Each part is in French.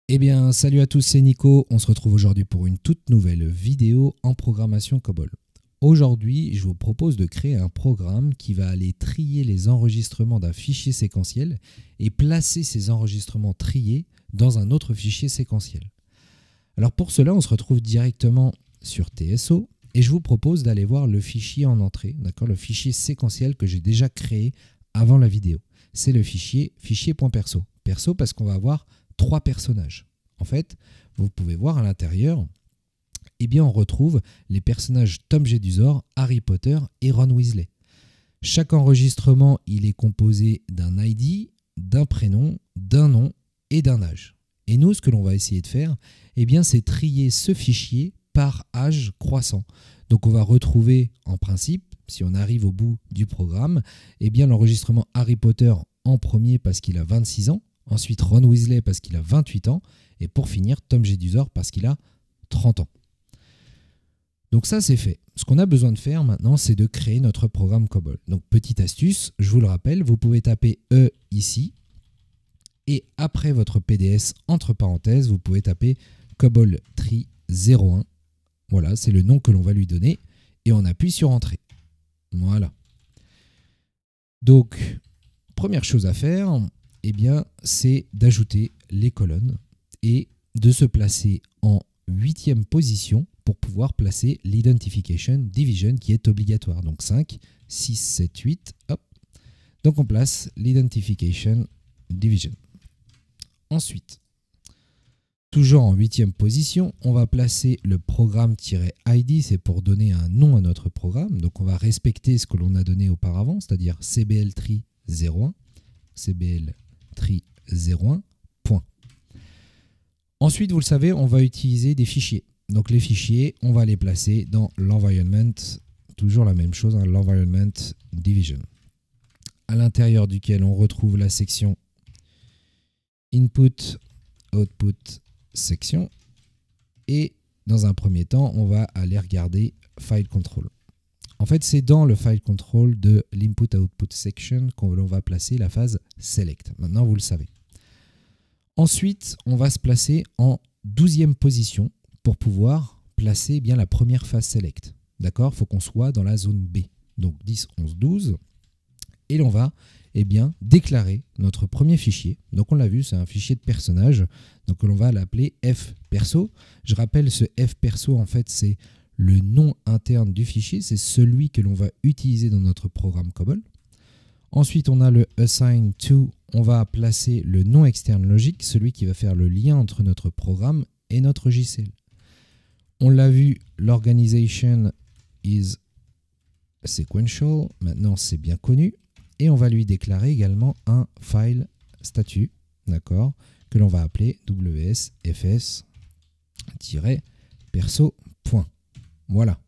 Eh bien, salut à tous, c'est Nico. On se retrouve aujourd'hui pour une toute nouvelle vidéo en programmation COBOL. Aujourd'hui, je vous propose de créer un programme qui va aller trier les enregistrements d'un fichier séquentiel et placer ces enregistrements triés dans un autre fichier séquentiel. Alors pour cela, on se retrouve directement sur TSO et je vous propose d'aller voir le fichier en entrée, d'accord, le fichier séquentiel que j'ai déjà créé avant la vidéo. C'est le fichier.perso. Perso parce qu'on va avoir 3 personnages. En fait, vous pouvez voir à l'intérieur, eh bien, on retrouve les personnages Tom Jedusor, Harry Potter et Ron Weasley. Chaque enregistrement, il est composé d'un ID, d'un prénom, d'un nom et d'un âge. Et nous, ce que l'on va essayer de faire, eh bien, c'est trier ce fichier par âge croissant. Donc, on va retrouver, en principe, si on arrive au bout du programme, eh bien, l'enregistrement Harry Potter en premier parce qu'il a 26 ans, ensuite Ron Weasley parce qu'il a 28 ans, et pour finir, Tom Jedusor parce qu'il a 30 ans. Donc ça, c'est fait. Ce qu'on a besoin de faire maintenant, c'est de créer notre programme COBOL. Donc petite astuce, je vous le rappelle, vous pouvez taper E ici, et après votre PDS, entre parenthèses, vous pouvez taper COBOL Tree 01. Voilà, c'est le nom que l'on va lui donner, et on appuie sur Entrée. Voilà. Donc, première chose à faire, eh bien, c'est d'ajouter les colonnes et de se placer en 8e position pour pouvoir placer l'identification division qui est obligatoire. Donc 5, 6, 7, 8, hop. Donc on place l'identification division. Ensuite, toujours en 8e position, on va placer le programme-id, c'est pour donner un nom à notre programme. Donc on va respecter ce que l'on a donné auparavant, c'est-à-dire cbl-tree 01, cbl-tree 01, point. Ensuite, vous le savez, on va utiliser des fichiers. Donc les fichiers, on va les placer dans l'environment, toujours la même chose, hein, l'environment division, à l'intérieur duquel on retrouve la section input, output, section. Et dans un premier temps, on va aller regarder file control. En fait, c'est dans le file control de l'input-output section qu'on va placer la phase select. Maintenant, vous le savez. Ensuite, on va se placer en 12e position pour pouvoir placer bien la première phase select. D'accord ? Il faut qu'on soit dans la zone B. Donc 10, 11, 12. Et l'on va déclarer notre premier fichier. Donc on l'a vu, c'est un fichier de personnage. Donc l'on va l'appeler fperso. Je rappelle, ce fperso, en fait, c'est le nom interne du fichier. C'est celui que l'on va utiliser dans notre programme COBOL. Ensuite, on a le assign to. On va placer le nom externe logique, celui qui va faire le lien entre notre programme et notre JCL. On l'a vu, l'organization is sequential. Maintenant, c'est bien connu. Et on va lui déclarer également un file statut, d'accord, que l'on va appeler wsfs-perso. Voilà.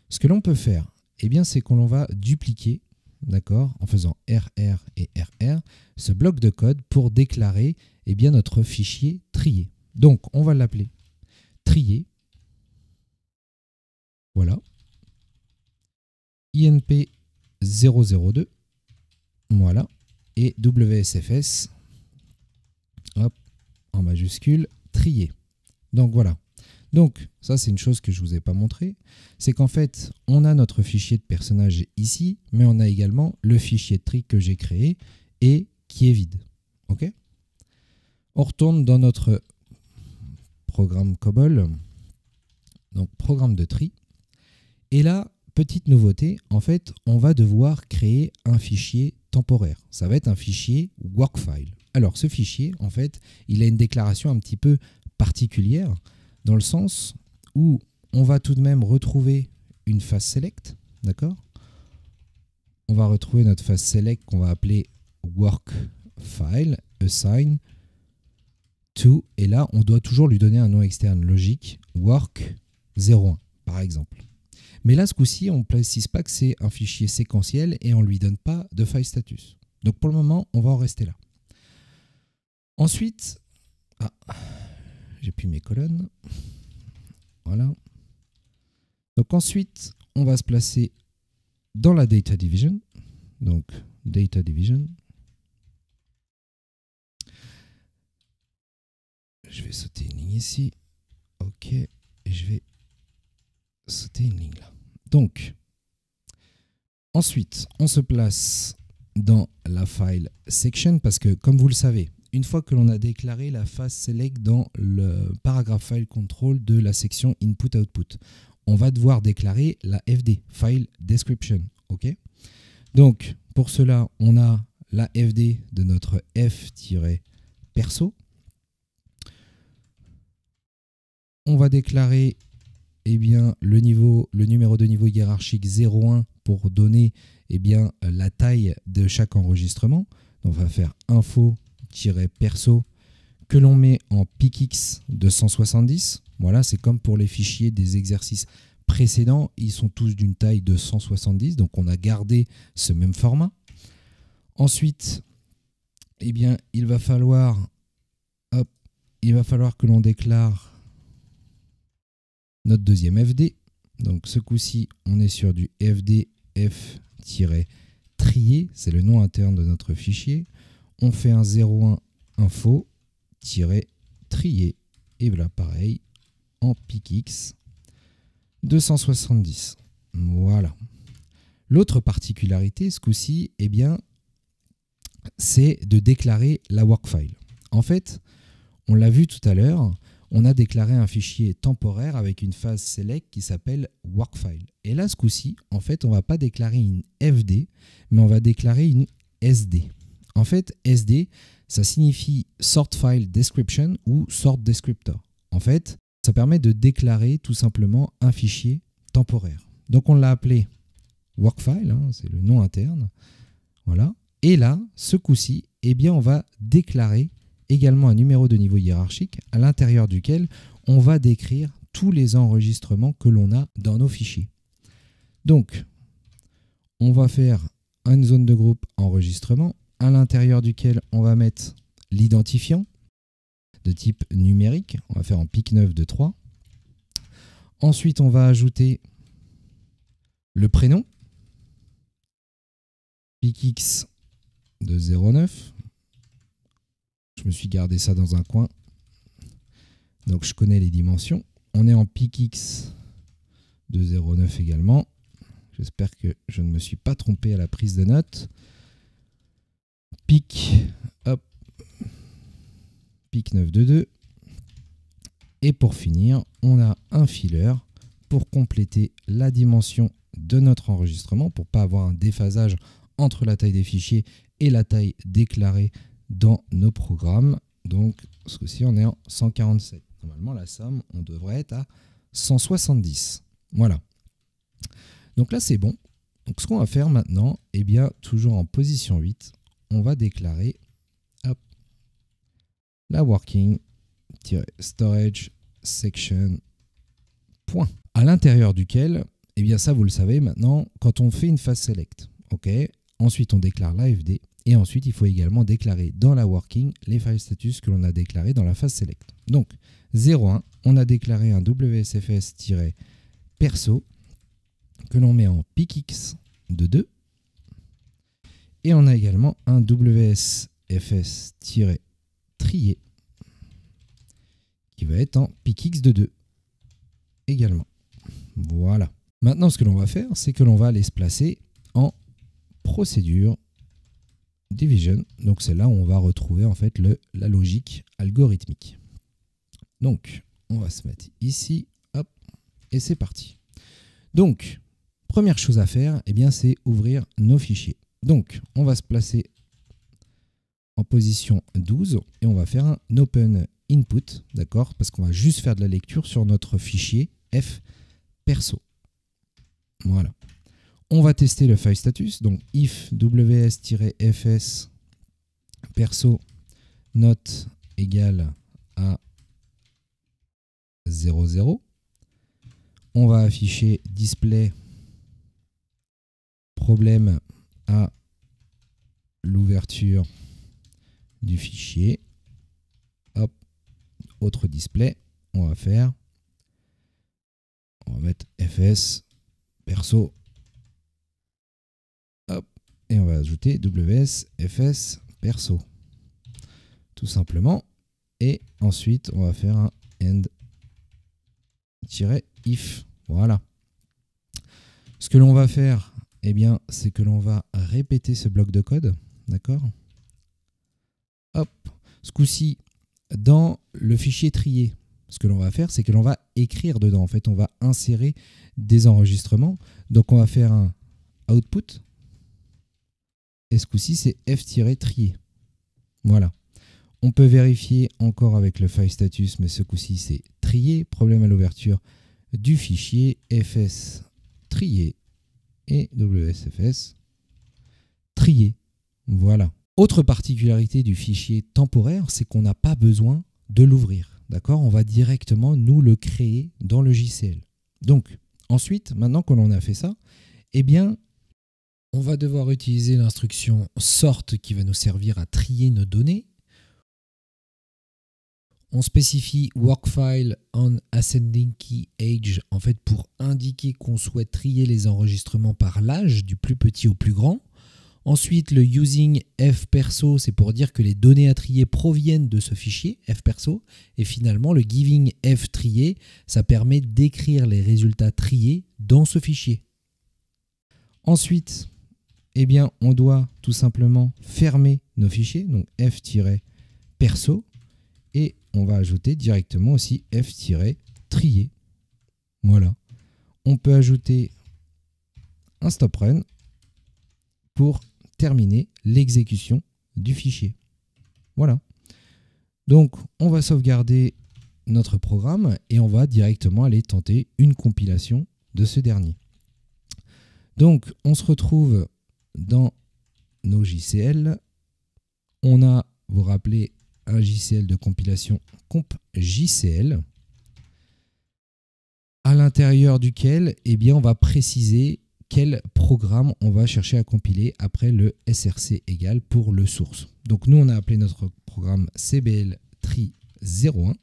Ce que l'on peut faire, eh bien, c'est qu'on va dupliquer, d'accord, en faisant RR et RR, ce bloc de code pour déclarer eh bien, notre fichier trié. Donc, on va l'appeler trié. Voilà. INP 002. Voilà. Et WSFS, hop, en majuscule, trié. Donc, voilà. Donc, ça, c'est une chose que je ne vous ai pas montré. C'est qu'en fait, on a notre fichier de personnage ici, mais on a également le fichier de tri que j'ai créé et qui est vide. OK ? On retourne dans notre programme COBOL, donc programme de tri. Et là, petite nouveauté, en fait, on va devoir créer un fichier temporaire. Ça va être un fichier workfile. Alors, ce fichier, en fait, il a une déclaration un petit peu particulière, dans le sens où on va tout de même retrouver une phase select, d'accord ? On va retrouver notre phase select qu'on va appeler workfile, assign to, et là, on doit toujours lui donner un nom externe logique, work 01, par exemple. Mais là, ce coup-ci, on ne précise pas que c'est un fichier séquentiel et on ne lui donne pas de file status. Donc pour le moment, on va en rester là. Ensuite, j'ai plus mes colonnes. Voilà. Donc ensuite, on va se placer dans la Data Division. Donc, Data Division. Je vais sauter une ligne ici. OK. Et je vais sauter une ligne là. Donc, ensuite, on se place dans la File Section parce que, comme vous le savez, une fois que l'on a déclaré la phase Select dans le paragraphe File Control de la section Input-Output, on va devoir déclarer la FD, File Description. OK. Donc, pour cela, on a la FD de notre f-perso. On va déclarer le numéro de niveau hiérarchique 0,1 pour donner la taille de chaque enregistrement. Donc, on va faire info-perso que l'on met en PICX 270. Voilà, c'est comme pour les fichiers des exercices précédents. Ils sont tous d'une taille de 170, donc on a gardé ce même format. Ensuite, il va falloir que l'on déclare notre deuxième FD. Donc ce coup-ci, on est sur du FD f-trier, c'est le nom interne de notre fichier. On fait un 01 info-trier. Et voilà, pareil, en PICX 270. Voilà. L'autre particularité, ce coup-ci, c'est de déclarer la workfile. En fait, on l'a vu tout à l'heure, on a déclaré un fichier temporaire avec une phase select qui s'appelle workfile. Et là, ce coup-ci, en fait, on ne va pas déclarer une FD, mais on va déclarer une SD. En fait, SD, ça signifie Sort File Description ou Sort Descriptor. En fait, ça permet de déclarer tout simplement un fichier temporaire. Donc, on l'a appelé workfile, hein, c'est le nom interne. Voilà. Et là, ce coup-ci, on va déclarer également un numéro de niveau hiérarchique à l'intérieur duquel on va décrire tous les enregistrements que l'on a dans nos fichiers. Donc, on va faire une zone de groupe enregistrement à l'intérieur duquel on va mettre l'identifiant de type numérique. On va faire en PIC9 de 3. Ensuite, on va ajouter le prénom, PICX de 09. Je me suis gardé ça dans un coin. Donc, je connais les dimensions. On est en PICX de 09 également. J'espère que je ne me suis pas trompé à la prise de notes. PIC 9 de 2. Et pour finir, on a un filler pour compléter la dimension de notre enregistrement, pour ne pas avoir un déphasage entre la taille des fichiers et la taille déclarée dans nos programmes. Donc, ce coup-ci, on est en 147. Normalement, la somme, on devrait être à 170. Voilà. Donc là, c'est bon. Donc, ce qu'on va faire maintenant, toujours en position 8, on va déclarer la working-storage section point. À l'intérieur duquel, ça, vous le savez maintenant, quand on fait une phase select, ok. Ensuite, on déclare l'AFD. Et ensuite, il faut également déclarer dans la working les file status que l'on a déclarés dans la phase select. Donc, 01, on a déclaré un WSFS-perso que l'on met en PICX de 2. Et on a également un WSFS-trier qui va être en PICX de 2 également. Voilà. Maintenant, ce que l'on va faire, c'est que l'on va aller se placer en procédure division. Donc, c'est là où on va retrouver en fait la logique algorithmique. Donc, on va se mettre ici, hop, et c'est parti. Donc, première chose à faire, c'est ouvrir nos fichiers. Donc, on va se placer en position 12 et on va faire un open input, d'accord, parce qu'on va juste faire de la lecture sur notre fichier f perso. Voilà. On va tester le file status, donc if ws-fs perso note égale à 00. On va afficher display problème à l'ouverture du fichier. Hop, autre display, on va faire On va mettre fs perso. Hop, et on va ajouter ws fs perso. Tout simplement. Et ensuite, on va faire un end-if. Voilà. Ce que l'on va faire, eh bien, c'est que l'on va répéter ce bloc de code. D'accord? Hop. Ce coup-ci, dans le fichier trié, ce que l'on va faire, c'est que l'on va écrire dedans. En fait, on va insérer des enregistrements. Donc, on va faire un output. Et ce coup-ci, c'est f-trier. Voilà. On peut vérifier encore avec le file status, mais ce coup-ci, c'est trier. Problème à l'ouverture du fichier fs trier et wsfs trier. Voilà. Autre particularité du fichier temporaire, c'est qu'on n'a pas besoin de l'ouvrir. D'accord? On va directement nous le créer dans le JCL. Donc, ensuite, maintenant que l'on a fait ça, eh bien, on va devoir utiliser l'instruction sort qui va nous servir à trier nos données. On spécifie workfile on ascending key age en fait pour indiquer qu'on souhaite trier les enregistrements par l'âge du plus petit au plus grand. Ensuite, le using fperso, c'est pour dire que les données à trier proviennent de ce fichier fperso. Et finalement, le giving ftrier, ça permet d'écrire les résultats triés dans ce fichier. Ensuite, eh bien, on doit tout simplement fermer nos fichiers, donc f-perso. Et on va ajouter directement aussi f-trier. Voilà. On peut ajouter un stop run pour terminer l'exécution du fichier. Voilà. Donc, on va sauvegarder notre programme et on va directement aller tenter une compilation de ce dernier. Donc, on se retrouve dans nos JCL. On a, vous vous rappelez, un JCL de compilation comp JCL à l'intérieur duquel eh bien, on va préciser quel programme on va chercher à compiler après le src égal pour le source. Donc nous on a appelé notre programme cbl-tri01.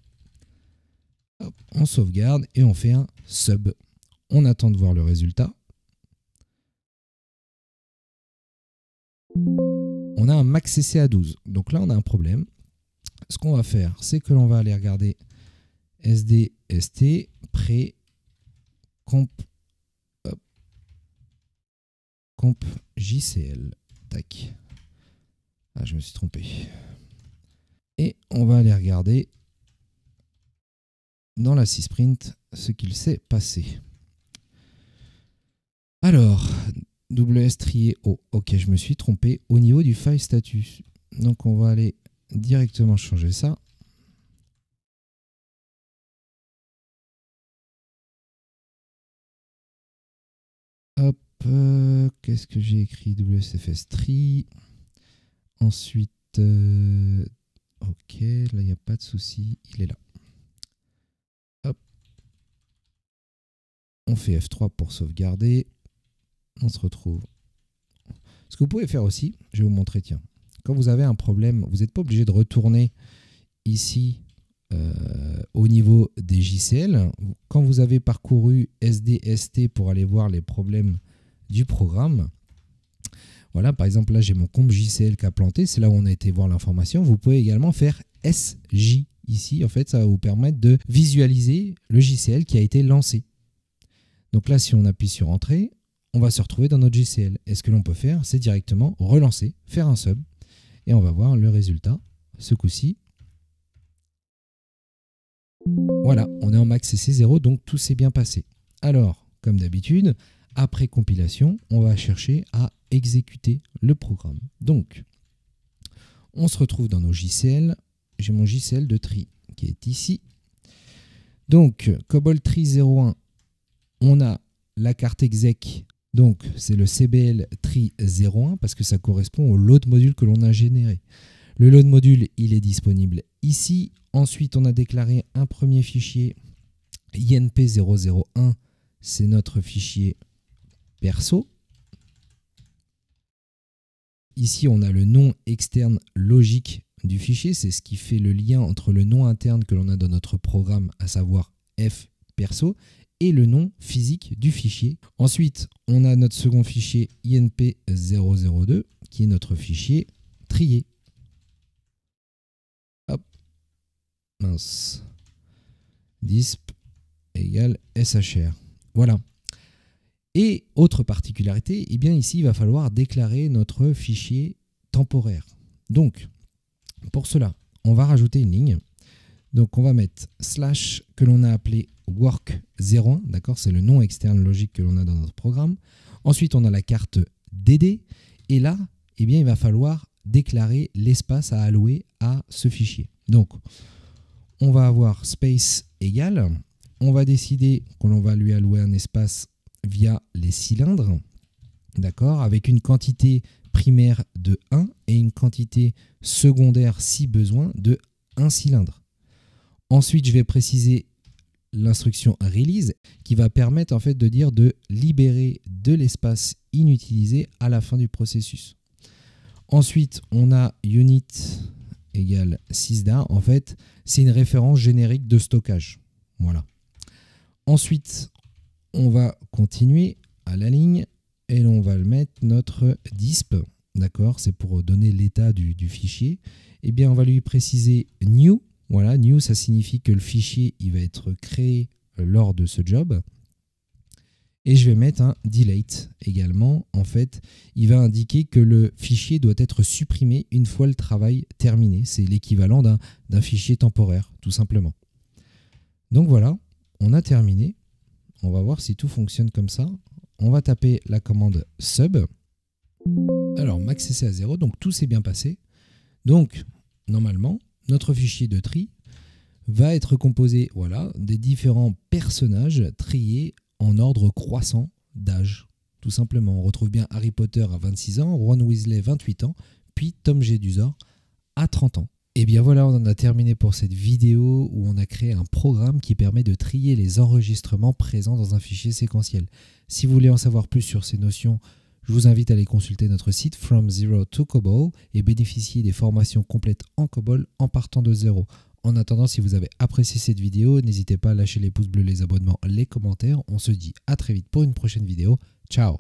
On sauvegarde et on fait un sub. On attend de voir le résultat. On a un max cc à 12. Donc là on a un problème. Ce qu'on va faire, c'est que l'on va aller regarder sdst pré comp jcl. Tac. Ah, je me suis trompé. Et on va aller regarder dans la sysprint ce qu'il s'est passé. Alors, ws trier o. Ok, je me suis trompé au niveau du file status. Donc on va aller directement changer ça. Hop, qu'est-ce que j'ai écrit? WSFS tri. Ensuite, ok, là il n'y a pas de souci, il est là. Hop. On fait F3 pour sauvegarder. On se retrouve. Ce que vous pouvez faire aussi, je vais vous montrer, tiens. Quand vous avez un problème, vous n'êtes pas obligé de retourner ici au niveau des JCL. Quand vous avez parcouru SDST pour aller voir les problèmes du programme, voilà, par exemple, là j'ai mon comp JCL qui a planté, c'est là où on a été voir l'information. Vous pouvez également faire SJ ici, en fait, ça va vous permettre de visualiser le JCL qui a été lancé. Donc là, si on appuie sur Entrée, on va se retrouver dans notre JCL. Et ce que l'on peut faire, c'est directement relancer, faire un sub, et on va voir le résultat. Ce coup-ci, voilà, on est en max CC0, donc tout s'est bien passé. Alors, comme d'habitude, après compilation, on va chercher à exécuter le programme. Donc, on se retrouve dans nos JCL. J'ai mon JCL de tri qui est ici. Donc, COBOL tri 01, on a la carte exec. Donc, c'est le CBL tri 01 parce que ça correspond au load module que l'on a généré. Le load module, il est disponible ici. Ensuite, on a déclaré un premier fichier INP001. C'est notre fichier perso. Ici, on a le nom externe logique du fichier. C'est ce qui fait le lien entre le nom interne que l'on a dans notre programme, à savoir F perso, et le nom physique du fichier. Ensuite, on a notre second fichier INP002 qui est notre fichier trié. Hop, mince, disp égale SHR. Voilà. Et autre particularité, eh bien ici, il va falloir déclarer notre fichier temporaire. Donc, pour cela, on va rajouter une ligne. Donc, on va mettre slash que l'on a appelé work01, d'accord, c'est le nom externe logique que l'on a dans notre programme. Ensuite, on a la carte DD. Et là, eh bien, il va falloir déclarer l'espace à allouer à ce fichier. Donc, on va avoir space égale. On va décider que l'on va lui allouer un espace via les cylindres, d'accord, avec une quantité primaire de 1 et une quantité secondaire, si besoin, de 1 cylindre. Ensuite, je vais préciser l'instruction release qui va permettre en fait de dire de libérer de l'espace inutilisé à la fin du processus. Ensuite, on a unit égale sysdar. En fait, c'est une référence générique de stockage. Voilà. Ensuite, on va continuer à la ligne et on va le mettre notre disp. D'accord, c'est pour donner l'état du fichier. Eh bien, on va lui préciser new. Voilà, new, ça signifie que le fichier il va être créé lors de ce job. Et je vais mettre un delete également. En fait, il va indiquer que le fichier doit être supprimé une fois le travail terminé. C'est l'équivalent d'un fichier temporaire, tout simplement. Donc voilà, on a terminé. On va voir si tout fonctionne comme ça. On va taper la commande sub. Alors, max à 0, donc tout s'est bien passé. Donc, normalement, notre fichier de tri va être composé voilà, des différents personnages triés en ordre croissant d'âge. Tout simplement, on retrouve bien Harry Potter à 26 ans, Ron Weasley 28 ans, puis Tom Jedusor à 30 ans. Et bien voilà, on en a terminé pour cette vidéo où on a créé un programme qui permet de trier les enregistrements présents dans un fichier séquentiel. Si vous voulez en savoir plus sur ces notions, je vous invite à aller consulter notre site From Zero to COBOL et bénéficier des formations complètes en COBOL en partant de zéro. En attendant, si vous avez apprécié cette vidéo, n'hésitez pas à lâcher les pouces bleus, les abonnements, les commentaires. On se dit à très vite pour une prochaine vidéo. Ciao!